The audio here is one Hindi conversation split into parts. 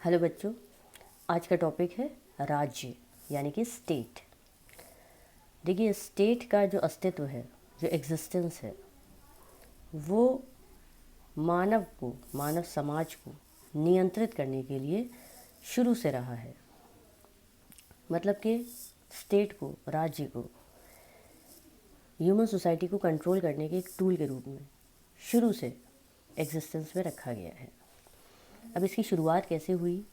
हेलो बच्चों, आज का टॉपिक है राज्य यानी कि स्टेट। देखिए, स्टेट का जो अस्तित्व है, जो एग्जिस्टेंस है, वो मानव समाज को नियंत्रित करने के लिए शुरू से रहा है। मतलब कि स्टेट को, राज्य को ह्यूमन सोसाइटी को कंट्रोल करने के एक टूल के रूप में शुरू से एग्जिस्टेंस में रखा गया है। अब इसकी शुरुआत कैसे हुई,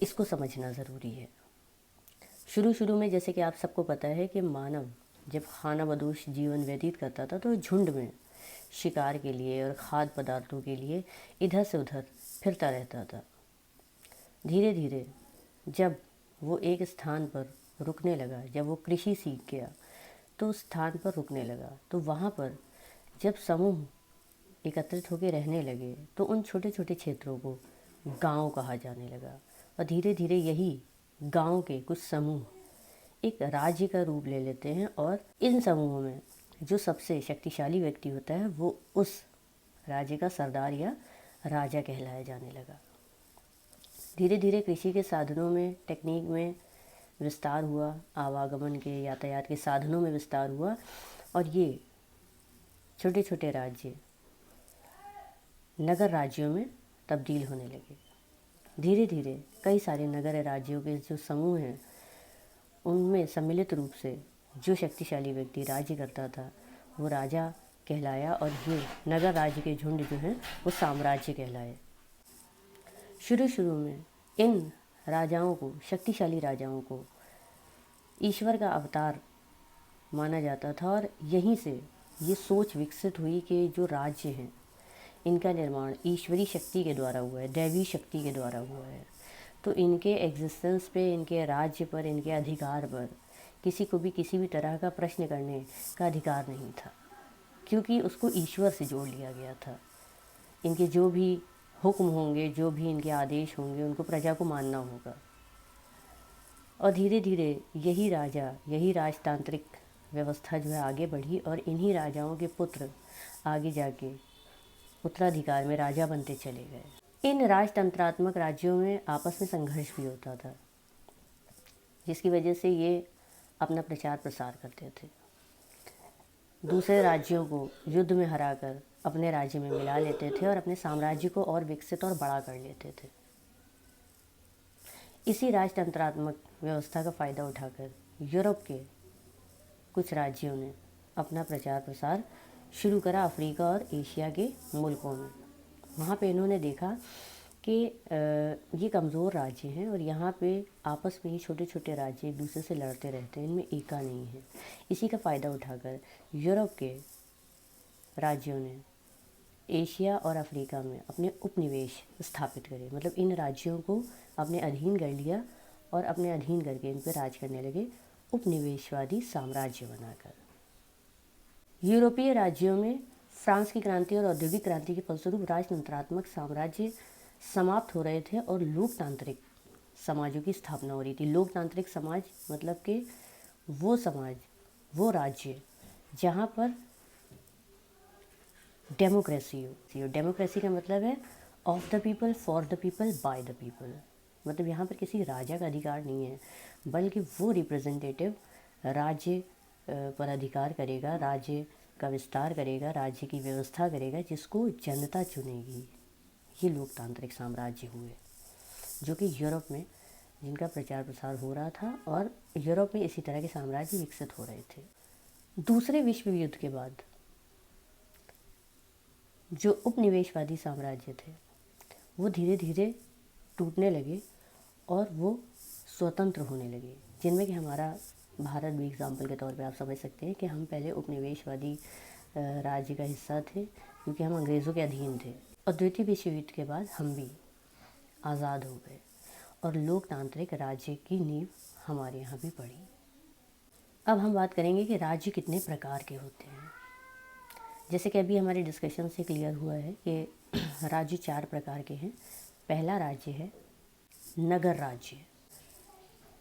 इसको समझना ज़रूरी है। शुरू में जैसे कि आप सबको पता है कि मानव जब खानाबदोश जीवन व्यतीत करता था तो झुंड में शिकार के लिए और खाद्य पदार्थों के लिए इधर से उधर फिरता रहता था। धीरे धीरे जब वो एक स्थान पर रुकने लगा, जब वो कृषि सीख गया तो उस स्थान पर रुकने लगा, तो वहाँ पर जब समूह एकत्रित होकर रहने लगे तो उन छोटे छोटे क्षेत्रों को गांव कहा जाने लगा। और धीरे धीरे यही गांव के कुछ समूह एक राज्य का रूप ले लेते हैं और इन समूहों में जो सबसे शक्तिशाली व्यक्ति होता है वो उस राज्य का सरदार या राजा कहलाया जाने लगा। धीरे धीरे कृषि के साधनों में, टेक्निक में विस्तार हुआ, आवागमन के, यातायात के साधनों में विस्तार हुआ और ये छोटे छोटे राज्य नगर राज्यों में तब्दील होने लगे। धीरे धीरे कई सारे नगर राज्यों के जो समूह हैं उनमें सम्मिलित रूप से जो शक्तिशाली व्यक्ति राज्य करता था वो राजा कहलाया और ये नगर राज्य के झुंड जो हैं वो साम्राज्य कहलाए। शुरू में इन राजाओं को, शक्तिशाली राजाओं को ईश्वर का अवतार माना जाता था और यहीं से ये सोच विकसित हुई कि जो राज्य हैं इनका निर्माण ईश्वरी शक्ति के द्वारा हुआ है, दैवी शक्ति के द्वारा हुआ है। तो इनके एग्जिस्टेंस पे, इनके राज्य पर, इनके अधिकार पर किसी को भी किसी भी तरह का प्रश्न करने का अधिकार नहीं था, क्योंकि उसको ईश्वर से जोड़ लिया गया था। इनके जो भी हुक्म होंगे, जो भी इनके आदेश होंगे, उनको प्रजा को मानना होगा। और धीरे धीरे यही राजा, यही राजतांत्रिक व्यवस्था जो है आगे बढ़ी और इन्हीं राजाओं के पुत्र आगे जाके उत्तराधिकार में राजा बनते चले गए। इन राजतंत्रात्मक राज्यों में आपस में संघर्ष भी होता था, जिसकी वजह से ये अपना प्रचार प्रसार करते थे। दूसरे राज्यों को युद्ध में हराकर अपने राज्य में मिला लेते थे और अपने साम्राज्य को और विकसित और बड़ा कर लेते थे। इसी राजतंत्रात्मक व्यवस्था का फ़ायदा उठाकर यूरोप के कुछ राज्यों ने अपना प्रचार प्रसार शुरू करा अफ्रीका और एशिया के मुल्कों में। वहाँ पे इन्होंने देखा कि ये कमज़ोर राज्य हैं और यहाँ पे आपस में ही छोटे छोटे राज्य एक दूसरे से लड़ते रहते हैं, इनमें एका नहीं है। इसी का फ़ायदा उठाकर यूरोप के राज्यों ने एशिया और अफ्रीका में अपने उपनिवेश स्थापित करे। मतलब इन राज्यों को अपने अधीन कर लिया और अपने अधीन करके इन पर राज करने लगे, उपनिवेशवादी साम्राज्य बनाकर। यूरोपीय राज्यों में फ्रांस की क्रांति और औद्योगिक क्रांति के फलस्वरूप राजतंत्रात्मक साम्राज्य समाप्त हो रहे थे और लोकतांत्रिक समाजों की स्थापना हो रही थी। लोकतांत्रिक समाज मतलब कि वो समाज, वो राज्य जहाँ पर डेमोक्रेसी हो। डेमोक्रेसी का मतलब है of the people, for the people, by the people. मतलब यहाँ पर किसी राजा का अधिकार नहीं है, बल्कि वो रिप्रेजेंटेटिव राज्य पर अधिकार करेगा, राज्य का विस्तार करेगा, राज्य की व्यवस्था करेगा, जिसको जनता चुनेगी। ये लोकतांत्रिक साम्राज्य हुए जो कि यूरोप में जिनका प्रचार प्रसार हो रहा था और यूरोप में इसी तरह के साम्राज्य विकसित हो रहे थे। दूसरे विश्व युद्ध के बाद जो उपनिवेशवादी साम्राज्य थे वो धीरे धीरे टूटने लगे और वो स्वतंत्र होने लगे, जिनमें कि हमारा भारत भी एग्जाम्पल के तौर पे आप समझ सकते हैं कि हम पहले उपनिवेशवादी राज्य का हिस्सा थे क्योंकि हम अंग्रेज़ों के अधीन थे। और द्वितीय विश्व युद्ध के बाद हम भी आज़ाद हो गए और लोकतांत्रिक राज्य की नींव हमारे यहाँ भी पड़ी। अब हम बात करेंगे कि राज्य कितने प्रकार के होते हैं। जैसे कि अभी हमारे डिस्कशन से क्लियर हुआ है कि राज्य 4 प्रकार के हैं। पहला राज्य है नगर राज्य।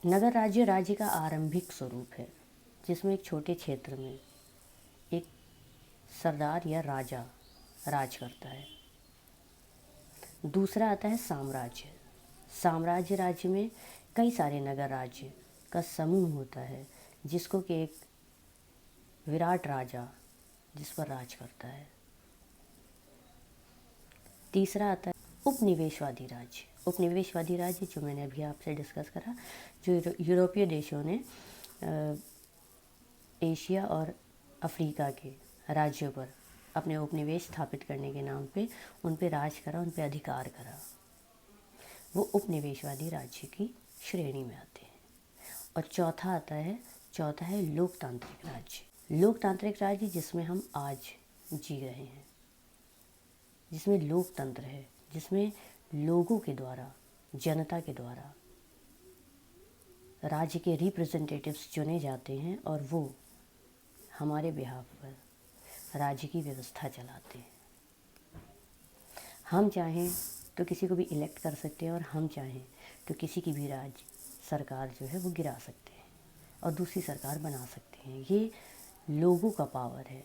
नगर राज्य राज्य का आरंभिक स्वरूप है, जिसमें एक छोटे क्षेत्र में एक सरदार या राजा राज करता है। दूसरा आता है साम्राज्य। साम्राज्य राज्य में कई सारे नगर राज्य का समूह होता है जिसको कि एक विराट राजा जिस पर राज करता है। तीसरा आता है उपनिवेशवादी राज्य। उपनिवेशवादी राज्य जो मैंने अभी आपसे डिस्कस करा, जो यूरोपीय देशों ने एशिया और अफ्रीका के राज्यों पर अपने उपनिवेश स्थापित करने के नाम पे उन पे राज करा, उन पे अधिकार करा, वो उपनिवेशवादी राज्य की श्रेणी में आते हैं। और चौथा है लोकतांत्रिक राज्य। लोकतांत्रिक राज्य जिसमें हम आज जी रहे हैं, जिसमें लोकतंत्र है, जिसमें लोगों के द्वारा, जनता के द्वारा राज्य के रिप्रेजेंटेटिव्स चुने जाते हैं और वो हमारे बिहाफ पर राज्य की व्यवस्था चलाते हैं। हम चाहें तो किसी को भी इलेक्ट कर सकते हैं और हम चाहें तो किसी की भी राज्य सरकार जो है वो गिरा सकते हैं और दूसरी सरकार बना सकते हैं। ये लोगों का पावर है,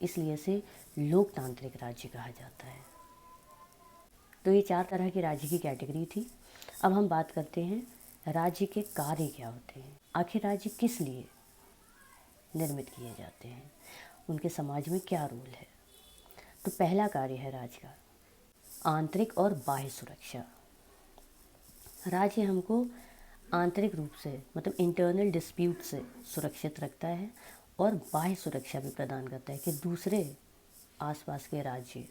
इसलिए इसे लोकतांत्रिक राज्य कहा जाता है। तो ये 4 तरह की राज्य की कैटेगरी थी। अब हम बात करते हैं राज्य के कार्य क्या होते हैं, आखिर राज्य किस लिए निर्मित किए जाते हैं, उनके समाज में क्या रोल है। तो पहला कार्य है राज्य का आंतरिक और बाह्य सुरक्षा। राज्य हमको आंतरिक रूप से मतलब इंटरनल डिस्प्यूट से सुरक्षित रखता है और बाह्य सुरक्षा भी प्रदान करता है कि दूसरे आसपास के राज्य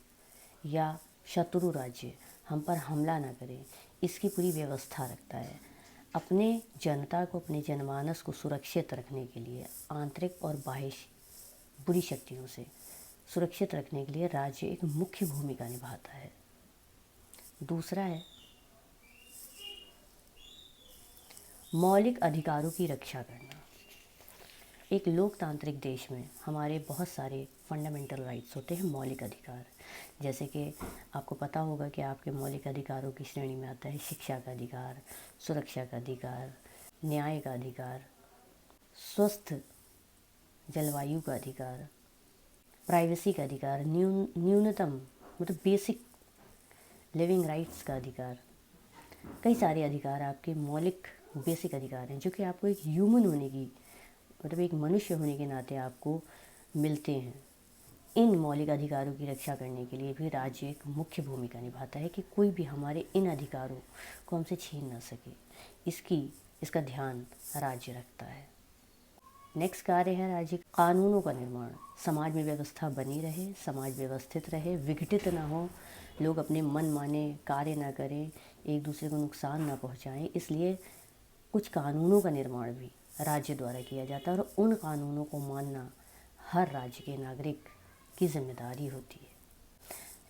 या शत्रु राज्य हम पर हमला ना करें, इसकी पूरी व्यवस्था रखता है। अपने जनता को, अपने जनमानस को सुरक्षित रखने के लिए आंतरिक और बाह्य बुरी शक्तियों से सुरक्षित रखने के लिए राज्य एक मुख्य भूमिका निभाता है। दूसरा है मौलिक अधिकारों की रक्षा करना। एक लोकतांत्रिक देश में हमारे बहुत सारे फंडामेंटल राइट्स होते हैं, मौलिक अधिकार। जैसे कि आपको पता होगा कि आपके मौलिक अधिकारों की श्रेणी में आता है शिक्षा का अधिकार, सुरक्षा का अधिकार, न्याय का अधिकार, स्वस्थ जलवायु का अधिकार, प्राइवेसी का अधिकार, न्यूनतम मतलब बेसिक लिविंग राइट्स का अधिकार। कई सारे अधिकार आपके मौलिक बेसिक अधिकार हैं जो कि आपको एक ह्यूमन होने की मतलब एक मनुष्य होने के नाते आपको मिलते हैं। इन मौलिक अधिकारों की रक्षा करने के लिए भी राज्य एक मुख्य भूमिका निभाता है कि कोई भी हमारे इन अधिकारों को हमसे छीन ना सके, इसका ध्यान राज्य रखता है। नेक्स्ट कार्य है राज्य कानूनों का निर्माण। समाज में व्यवस्था बनी रहे, समाज व्यवस्थित रहे, विघटित ना हो, लोग अपने मन माने कार्य ना करें, एक दूसरे को नुकसान ना पहुंचाएं, इसलिए कुछ कानूनों का निर्माण भी राज्य द्वारा किया जाता है और उन कानूनों को मानना हर राज्य के नागरिक की जिम्मेदारी होती है।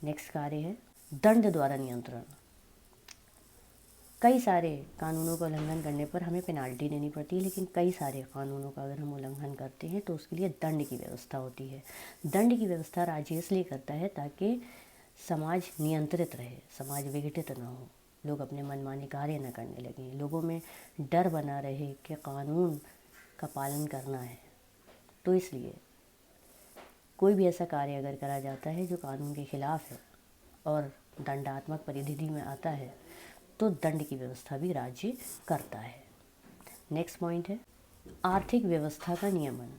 नेक्स्ट कार्य है दंड द्वारा नियंत्रण। कई सारे कानूनों का उल्लंघन करने पर हमें पेनाल्टी देनी पड़ती है, लेकिन कई सारे कानूनों का अगर हम उल्लंघन करते हैं तो उसके लिए दंड की व्यवस्था होती है। दंड की व्यवस्था राज्य इसलिए करता है ताकि समाज नियंत्रित रहे, समाज विघटित ना हो, लोग अपने मनमाने कार्य न करने लगें, लोगों में डर बना रहे कि कानून का पालन करना है। तो इसलिए कोई भी ऐसा कार्य अगर करा जाता है जो कानून के खिलाफ है और दंडात्मक परिधि में आता है तो दंड की व्यवस्था भी राज्य करता है। नेक्स्ट पॉइंट है आर्थिक व्यवस्था का नियमन।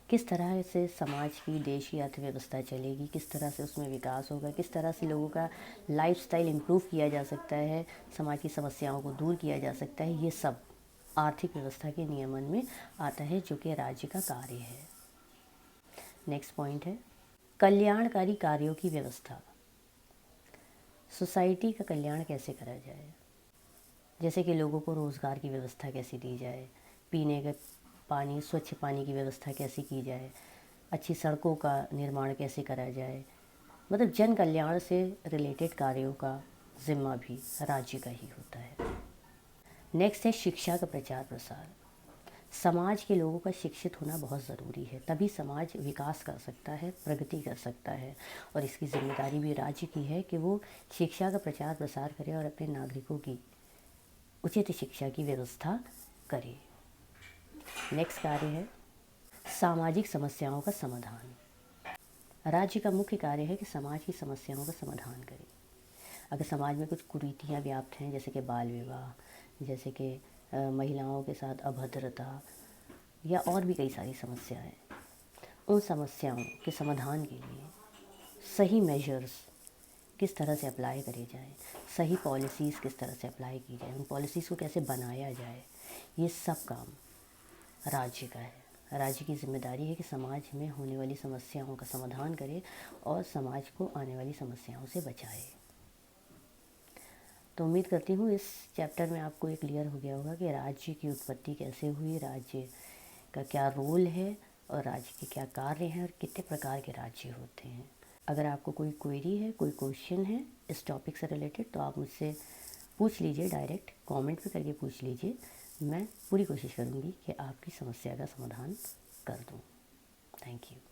किस तरह से समाज की, देश की अर्थव्यवस्था चलेगी, किस तरह से उसमें विकास होगा, किस तरह से लोगों का लाइफस्टाइल इम्प्रूव किया जा सकता है, समाज की समस्याओं को दूर किया जा सकता है, ये सब आर्थिक व्यवस्था के नियमन में आता है जो कि राज्य का कार्य है। नेक्स्ट पॉइंट है कल्याणकारी कार्यों की व्यवस्था। सोसाइटी का कल्याण कैसे करा जाए, जैसे कि लोगों को रोज़गार की व्यवस्था कैसे दी जाए, पीने के पानी, स्वच्छ पानी की व्यवस्था कैसे की जाए, अच्छी सड़कों का निर्माण कैसे करा जाए, मतलब जन कल्याण से रिलेटेड कार्यों का जिम्मा भी राज्य का ही होता है। नेक्स्ट है शिक्षा का प्रचार प्रसार। समाज के लोगों का शिक्षित होना बहुत ज़रूरी है, तभी समाज विकास कर सकता है, प्रगति कर सकता है, और इसकी जिम्मेदारी भी राज्य की है कि वो शिक्षा का प्रचार प्रसार करे और अपने नागरिकों की उचित शिक्षा की व्यवस्था करे। नेक्स्ट कार्य है सामाजिक समस्याओं का समाधान। राज्य का मुख्य कार्य है कि समाज की समस्याओं का समाधान करे। अगर समाज में कुछ कुरीतियाँ व्याप्त हैं, जैसे कि बाल विवाह, जैसे कि महिलाओं के साथ अभद्रता या और भी कई सारी समस्याएं, उन समस्याओं के समाधान के लिए सही मेजर्स किस तरह से अप्लाई करे जाएं, सही पॉलिसीज़ किस तरह से अप्लाई की जाए, उन पॉलिसीज़ को कैसे बनाया जाए, ये सब काम राज्य का है। राज्य की जिम्मेदारी है कि समाज में होने वाली समस्याओं का समाधान करे और समाज को आने वाली समस्याओं से बचाए। तो उम्मीद करती हूँ इस चैप्टर में आपको ये क्लियर हो गया होगा कि राज्य की उत्पत्ति कैसे हुई, राज्य का क्या रोल है और राज्य के क्या कार्य हैं और कितने प्रकार के राज्य होते हैं। अगर आपको कोई क्वेरी है, कोई क्वेश्चन है इस टॉपिक से रिलेटेड, तो आप मुझसे पूछ लीजिए, डायरेक्ट कमेंट पे करके पूछ लीजिए। मैं पूरी कोशिश करूँगी कि आपकी समस्या का समाधान कर दूँ। Thank you.